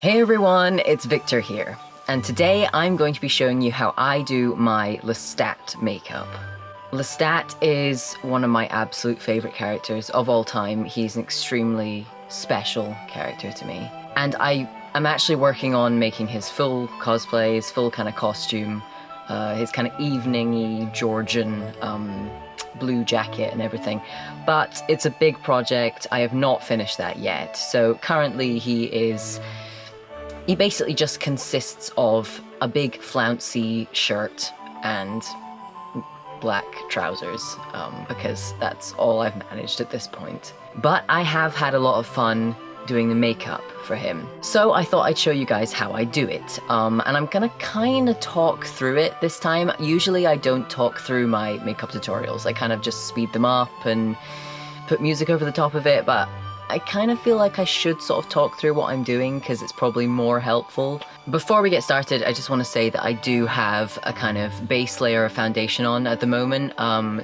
Hey everyone, it's Victor here, and today I'm going to be showing you how I do my Lestat makeup. Lestat is one of my absolute favourite characters of all time. He's an extremely special character to me. And I'm actually working on making his full cosplay, his full kind of costume, his kind of evening-y Georgian blue jacket and everything. But it's a big project. I have not finished that yet. So currently he basically just consists of a big flouncy shirt and black trousers, because that's all I've managed at this point. But I have had a lot of fun doing the makeup for him. So I thought I'd show you guys how I do it. And I'm gonna kind of talk through it this time. Usually I don't talk through my makeup tutorials. I kind of just speed them up and put music over the top of it, but I kind of feel like I should sort of talk through what I'm doing because it's probably more helpful. Before we get started, I just want to say that I do have a kind of base layer of foundation on at the moment.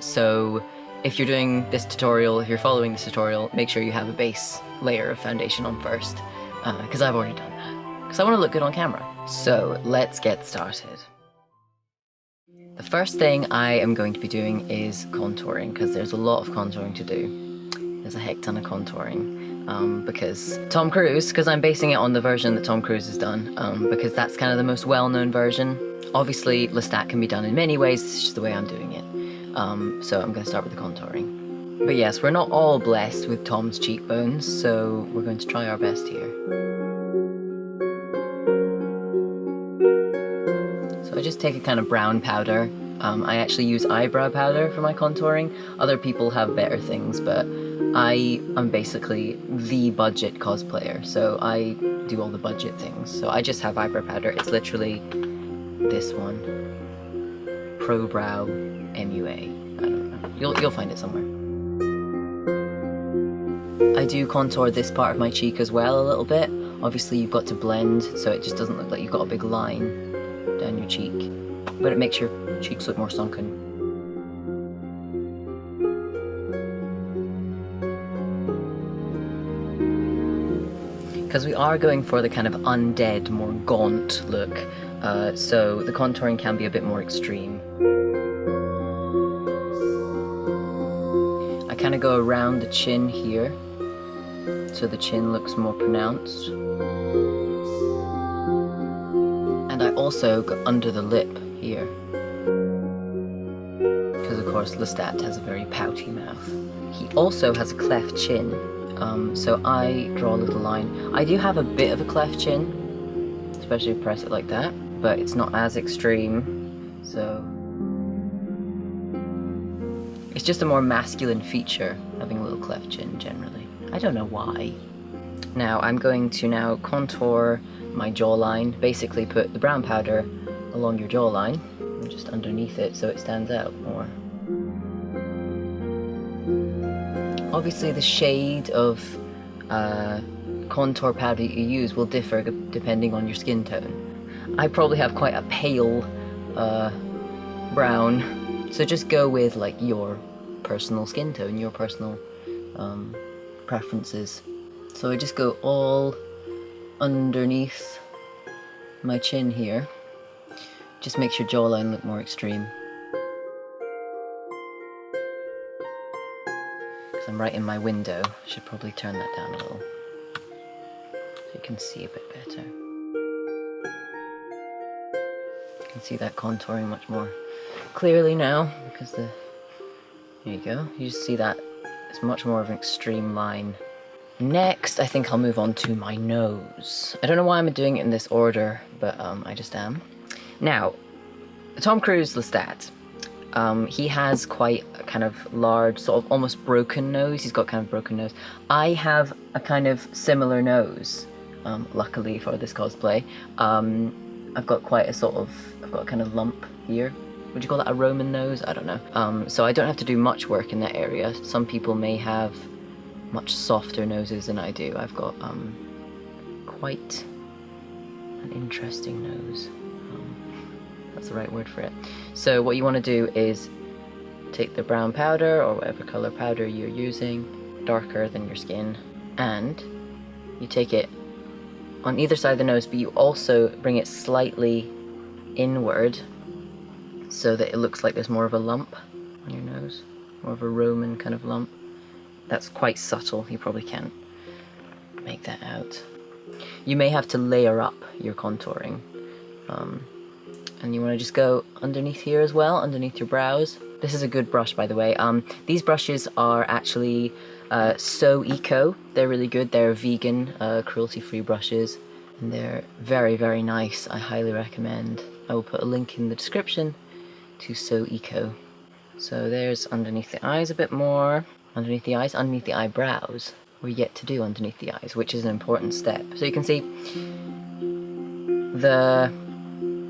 So if you're doing this tutorial, if you're following this tutorial, make sure you have a base layer of foundation on first, because I've already done that. Because I want to look good on camera. So let's get started. The first thing I am going to be doing is contouring, because there's a lot of contouring to do. There's a heck ton of contouring, because Tom Cruise, because I'm basing it on the version that Tom Cruise has done, because that's kind of the most well-known version. Obviously, Lestat can be done in many ways, it's just the way I'm doing it. So I'm going to start with the contouring. But yes, we're not all blessed with Tom's cheekbones, so we're going to try our best here. So I just take a kind of brown powder. I actually use eyebrow powder for my contouring. Other people have better things, but I am basically the budget cosplayer, so I do all the budget things. So I just have eyebrow powder. It's literally this one. Pro Brow MUA. I don't know. You'll find it somewhere. I do contour this part of my cheek as well a little bit. Obviously you've got to blend so it just doesn't look like you've got a big line down your cheek, but it makes your cheeks look more sunken. Because we are going for the kind of undead, more gaunt look, so the contouring can be a bit more extreme. I kind of go around the chin here, so the chin looks more pronounced. And I also go under the lip here, because of course Lestat has a very pouty mouth. He also has a cleft chin, so I draw a little line. I do have a bit of a cleft chin, especially if you press it like that, but it's not as extreme, so it's just a more masculine feature, having a little cleft chin generally. I don't know why. Now I'm going to now contour my jawline, basically put the brown powder along your jawline, and just underneath it so it stands out more. Obviously the shade of contour powder you use will differ depending on your skin tone. I probably have quite a pale brown, so just go with like your personal skin tone, your personal preferences. So I just go all underneath my chin here. Just makes your jawline look more extreme. Because I'm right in my window, I should probably turn that down a little so you can see a bit better. You can see that contouring much more clearly now because there you go. You just see that it's much more of an extreme line. Next, I think I'll move on to my nose. I don't know why I'm doing it in this order, but I just am. Now, Tom Cruise Lestat, he has quite a kind of large, sort of almost broken nose. He's got kind of broken nose. I have a kind of similar nose, luckily for this cosplay. I've got quite a sort of, I've got a kind of lump here. Would you call that a Roman nose? I don't know. So I don't have to do much work in that area. Some people may have much softer noses than I do. I've got quite an interesting nose. That's the right word for it. So what you want to do is take the brown powder or whatever color powder you're using, darker than your skin, and you take it on either side of the nose, but you also bring it slightly inward so that it looks like there's more of a lump on your nose, more of a Roman kind of lump. That's quite subtle, you probably can't make that out. You may have to layer up your contouring. And you want to just go underneath here as well, underneath your brows. This is a good brush, by the way. These brushes are actually So Eco. They're really good. They're vegan, cruelty-free brushes. And they're very, very nice. I highly recommend. I will put a link in the description to So Eco. So there's underneath the eyes a bit more. Underneath the eyes, underneath the eyebrows. We're yet to do underneath the eyes, which is an important step. So you can see the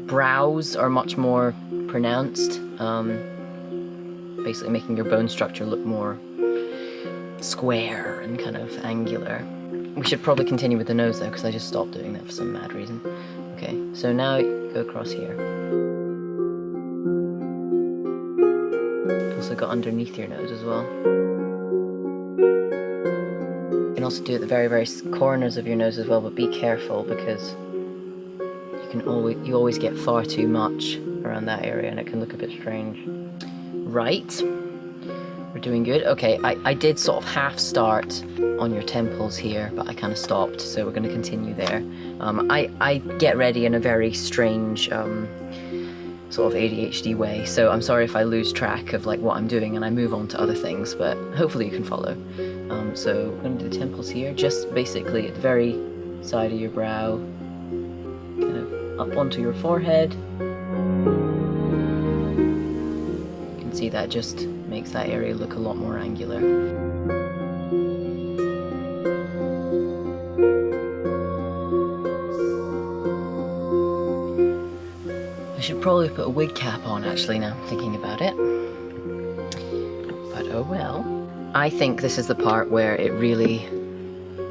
brows are much more pronounced, basically making your bone structure look more square and kind of angular. We should probably continue with the nose though, because I just stopped doing that for some mad reason. Okay, so now go across here. Also got underneath your nose as well. You can also do it at the very, very corners of your nose as well, but be careful because you always get far too much around that area and it can look a bit strange. Right, we're doing good. Okay, I did sort of half start on your temples here, but I kind of stopped, so we're going to continue there. I get ready in a very strange sort of ADHD way, so I'm sorry if I lose track of like what I'm doing and I move on to other things, but hopefully you can follow. So we're going to do the temples here, just basically at the very side of your brow, kind of up onto your forehead. You can see that just makes that area look a lot more angular. I should probably put a wig cap on actually now I'm thinking about it. But oh well. I think this is the part where it really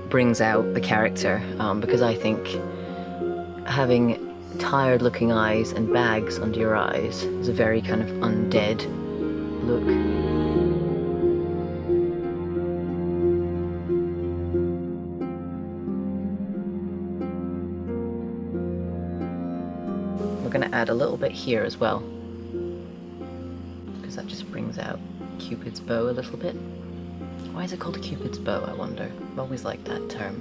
brings out the character, because I think having tired looking eyes and bags under your eyes is a very kind of undead look. We're going to add a little bit here as well, because that just brings out Cupid's bow a little bit. Why is it called a Cupid's bow, I wonder? I've always liked that term.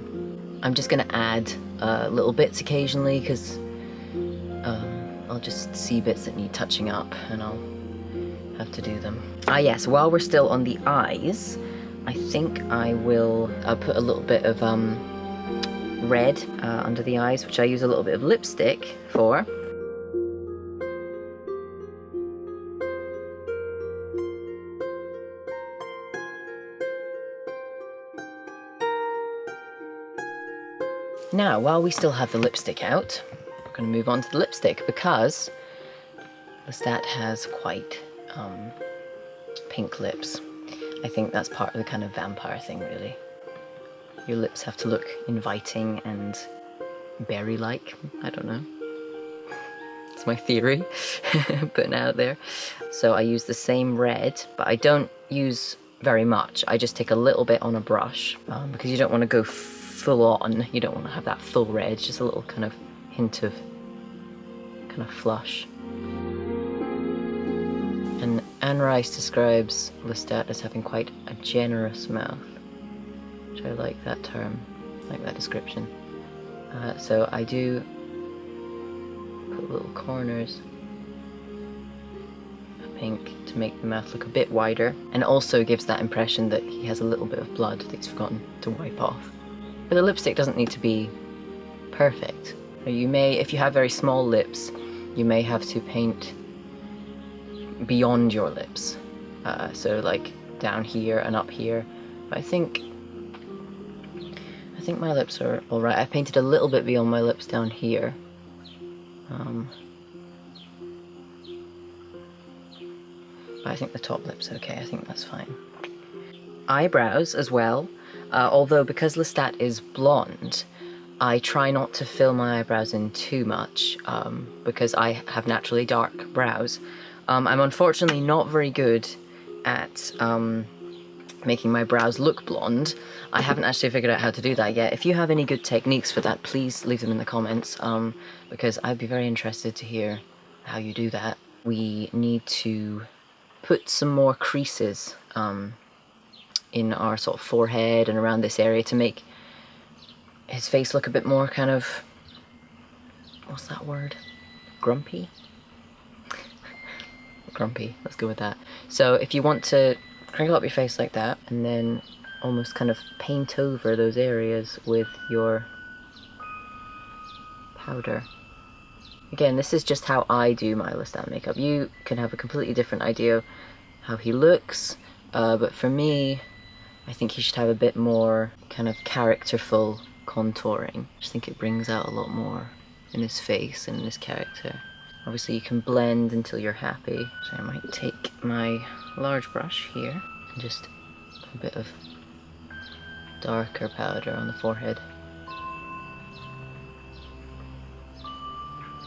I'm just going to add little bits occasionally, because I'll just see bits that need touching up and I'll have to do them. Ah yes, while we're still on the eyes, I think I will put a little bit of red under the eyes, which I use a little bit of lipstick for. Now, while we still have the lipstick out, we're going to move on to the lipstick because Lestat has quite pink lips. I think that's part of the kind of vampire thing, really. Your lips have to look inviting and berry-like. I don't know. It's my theory, putting it out there. So I use the same red, but I don't use very much. I just take a little bit on a brush because you don't want to go full on. You don't want to have that full red, just a little kind of hint of kind of flush. And Anne Rice describes Lestat as having quite a generous mouth, which I like that term, I like that description. So I do put little corners of pink to make the mouth look a bit wider, and it also gives that impression that he has a little bit of blood that he's forgotten to wipe off. But the lipstick doesn't need to be perfect. You may, if you have very small lips, you may have to paint beyond your lips. So like down here and up here. But I think my lips are alright. I painted a little bit beyond my lips down here. But I think the top lip's okay. I think that's fine. Eyebrows as well. Although because Lestat is blonde, I try not to fill my eyebrows in too much because I have naturally dark brows. I'm unfortunately not very good at making my brows look blonde. I haven't actually figured out how to do that yet. If you have any good techniques for that, please leave them in the comments, because I'd be very interested to hear how you do that. We need to put some more creases in our sort of forehead and around this area to make his face look a bit more kind of, what's that word? Grumpy? Grumpy, let's go with that. So if you want to crinkle up your face like that and then almost kind of paint over those areas with your powder. Again, this is just how I do my Lestat makeup. You can have a completely different idea of how he looks, but for me, I think he should have a bit more kind of characterful contouring. I just think it brings out a lot more in his face and in his character. Obviously you can blend until you're happy. So I might take my large brush here and just a bit of darker powder on the forehead.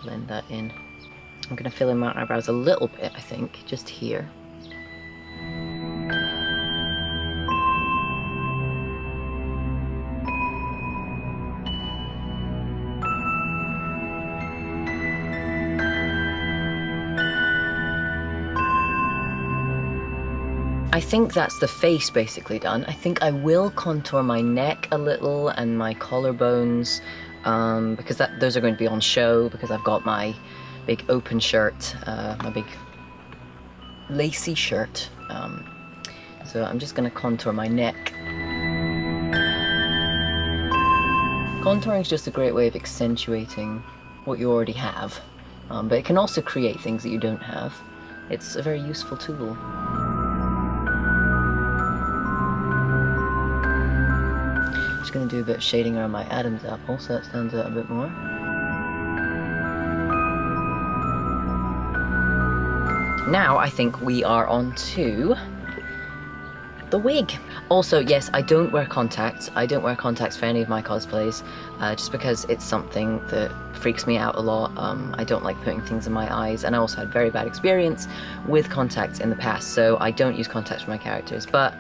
Blend that in. I'm going to fill in my eyebrows a little bit, I think, just here. I think that's the face basically done. I think I will contour my neck a little and my collarbones, because those are going to be on show, because I've got my big open shirt, my big lacy shirt. So I'm just going to contour my neck. Contouring is just a great way of accentuating what you already have, but it can also create things that you don't have. It's a very useful tool. Just going to do a bit of shading around my Adam's apple so that stands out a bit more. Now I think we are on to the wig. Also, yes, I don't wear contacts. I don't wear contacts for any of my cosplays, just because it's something that freaks me out a lot. I don't like putting things in my eyes, and I also had very bad experience with contacts in the past, so I don't use contacts for my characters. But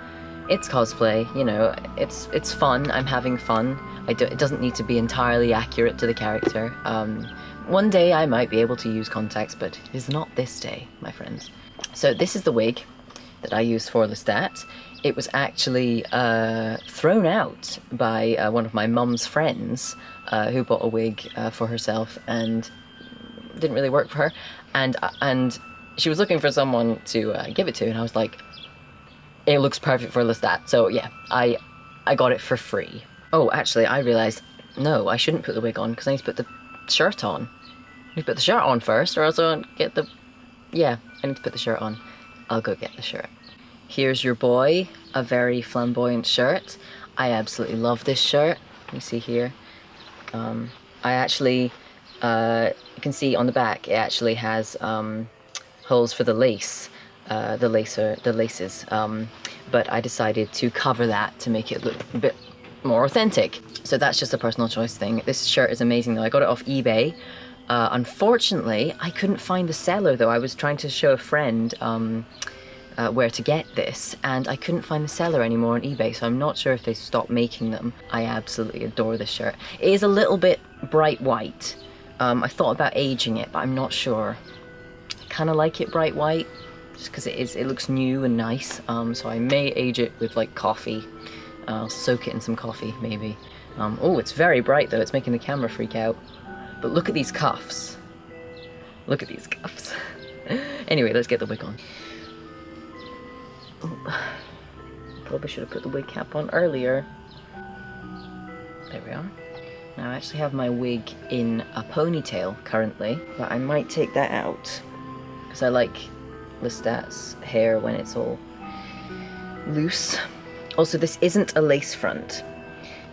it's cosplay, you know, it's fun. I'm having fun. It doesn't need to be entirely accurate to the character. One day I might be able to use contacts, but it is not this day, my friends. So this is the wig that I used for Lestat. It was actually thrown out by one of my mum's friends, who bought a wig for herself and didn't really work for her. And she was looking for someone to give it to, and I was like, it looks perfect for Lestat. So yeah, I got it for free. Oh, actually, I realized, no, I shouldn't put the wig on because I need to put the shirt on. I need to put the shirt on first, or else I won't get the... Yeah, I need to put the shirt on. I'll go get the shirt. Here's your boy, a very flamboyant shirt. I absolutely love this shirt. You see here. I actually, you can see on the back, it actually has holes for the lace. The laces, but I decided to cover that to make it look a bit more authentic. So that's just a personal choice thing. This shirt is amazing though. I got it off eBay. Unfortunately, I couldn't find the seller though. I was trying to show a friend where to get this, and I couldn't find the seller anymore on eBay, so I'm not sure if they stopped making them. I absolutely adore this shirt. It is a little bit bright white. I thought about aging it, but I'm not sure. I kind of like it bright white, just because it looks new and nice. So I may age it with like coffee. I'll soak it in some coffee, maybe. Oh, it's very bright though. It's making the camera freak out. But look at these cuffs. Look at these cuffs. Anyway, let's get the wig on. Oh, probably should have put the wig cap on earlier. There we are. Now I actually have my wig in a ponytail currently, but I might take that out because I like Lestat's hair when it's all loose. Also, this isn't a lace front.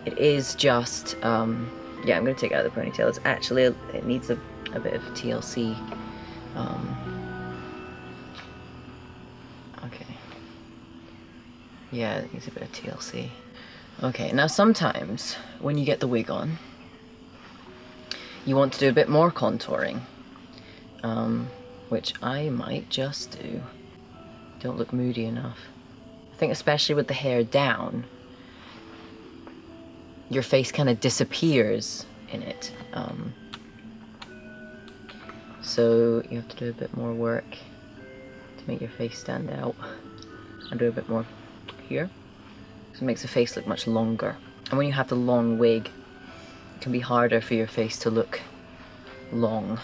It is just, yeah, I'm going to take it out of the ponytail. It's actually, it needs a bit of TLC. Okay. Yeah, it needs a bit of TLC. Okay, now sometimes when you get the wig on, you want to do a bit more contouring, which I might just do. Don't look moody enough. I think especially with the hair down, your face kind of disappears in it. So you have to do a bit more work to make your face stand out. And do a bit more here. So it makes the face look much longer. And when you have the long wig, it can be harder for your face to look long,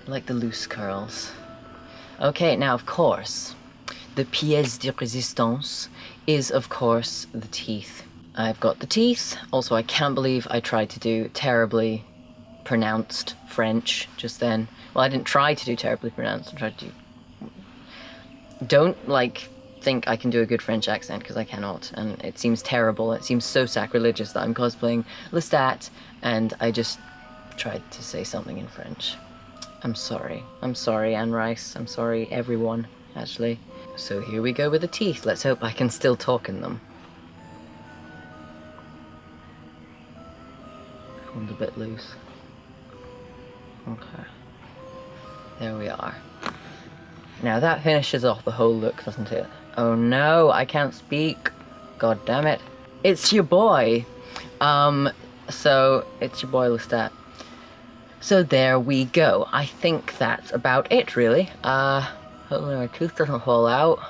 like the loose curls. Okay, now of course, the pièce de résistance is of course the teeth. I've got the teeth. Also, I can't believe I tried to do terribly pronounced French just then. Well, I didn't try to do terribly pronounced, I tried to do... Don't, like, think I can do a good French accent, because I cannot, and it seems terrible. It seems so sacrilegious that I'm cosplaying Lestat, and I just tried to say something in French. I'm sorry. I'm sorry, Anne Rice. I'm sorry, everyone, actually. So here we go with the teeth. Let's hope I can still talk in them. One's a bit loose. Okay. There we are. Now that finishes off the whole look, doesn't it? Oh no, I can't speak. God damn it. It's your boy. So it's your boy Lestat. So there we go. I think that's about it, really. Hopefully my tooth doesn't fall out.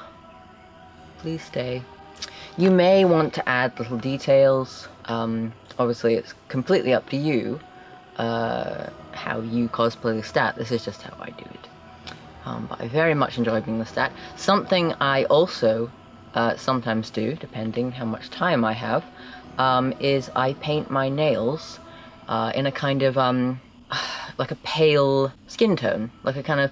Please stay. You may want to add little details. Obviously it's completely up to you how you cosplay Lestat. This is just how I do it. But I very much enjoy being Lestat. Something I also sometimes do, depending how much time I have, is I paint my nails in a kind of like a pale skin tone, like a kind of,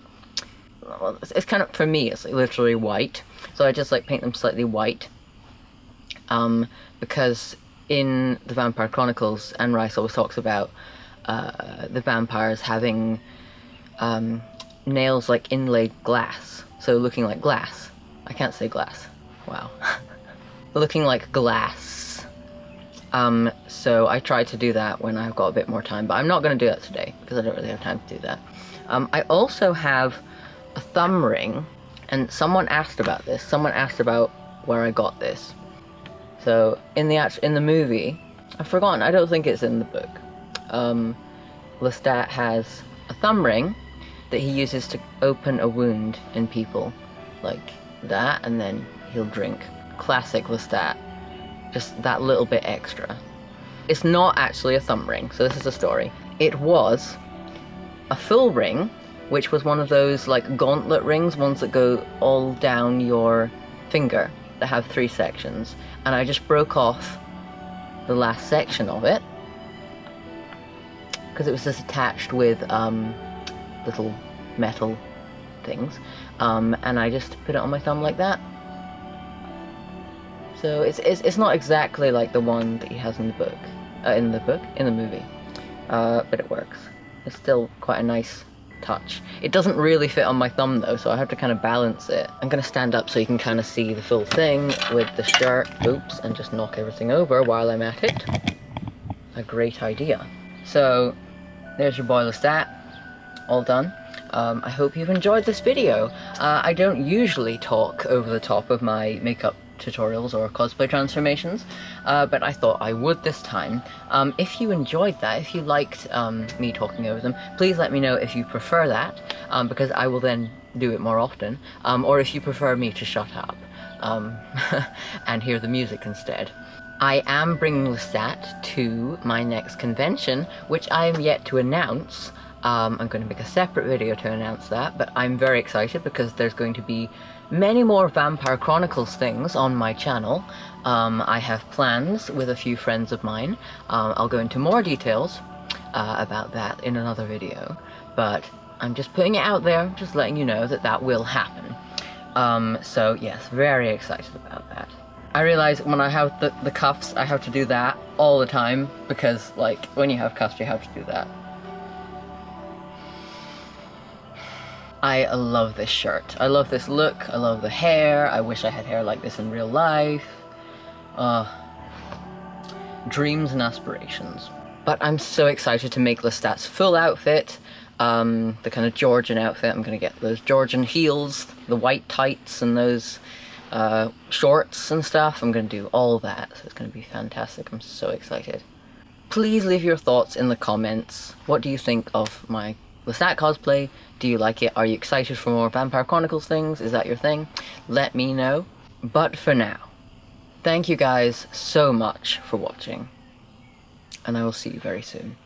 well, it's kind of, for me, it's like literally white. So I just like paint them slightly white, because in the Vampire Chronicles, Anne Rice always talks about the vampires having nails like inlaid glass, so looking like glass. I can't say glass. Wow. Looking like glass. So I try to do that when I've got a bit more time, but I'm not going to do that today because I don't really have time to do that. I also have a thumb ring, and someone asked about this. Someone asked about where I got this. So in the movie, I've forgotten. I don't think it's in the book. Lestat has a thumb ring that he uses to open a wound in people, like that, and then he'll drink. Classic Lestat. Just that little bit extra. It's not actually a thumb ring, so this is a story. It was a full ring, which was one of those like gauntlet rings, ones that go all down your finger, that have 3 sections, and I just broke off the last section of it because it was just attached with little metal things, and I just put it on my thumb like that. So it's not exactly like the one that he has in the book, in the movie, but it works. It's still quite a nice touch. It doesn't really fit on my thumb though, so I have to kind of balance it. I'm gonna stand up so you can kind of see the full thing with the shirt. Oops, and just knock everything over while I'm at it. A great idea. So there's your boy Lestat, all done. I hope you've enjoyed this video. I don't usually talk over the top of my makeup tutorials or cosplay transformations, but I thought I would this time. If you enjoyed that, if you liked me talking over them, please let me know if you prefer that, because I will then do it more often, or if you prefer me to shut up and hear the music instead. I am bringing Lestat to my next convention, which I am yet to announce. I'm going to make a separate video to announce that, but I'm very excited because there's going to be many more Vampire Chronicles things on my channel. I have plans with a few friends of mine. I'll go into more details about that in another video, but I'm just putting it out there, just letting you know that that will happen. So yes, very excited about that. I realize when I have the cuffs, I have to do that all the time, because like when you have cuffs, you have to do that. I love this shirt. I love this look. I love the hair. I wish I had hair like this in real life. Dreams and aspirations. But I'm so excited to make Lestat's full outfit. The kind of Georgian outfit. I'm gonna get those Georgian heels, the white tights, and those shorts and stuff. I'm going to do all that, so it's going to be fantastic. I'm so excited. Please leave your thoughts in the comments. What do you think of my Lestat cosplay? Do you like it? Are you excited for more Vampire Chronicles things? Is that your thing? Let me know. But for now, thank you guys so much for watching, and I will see you very soon.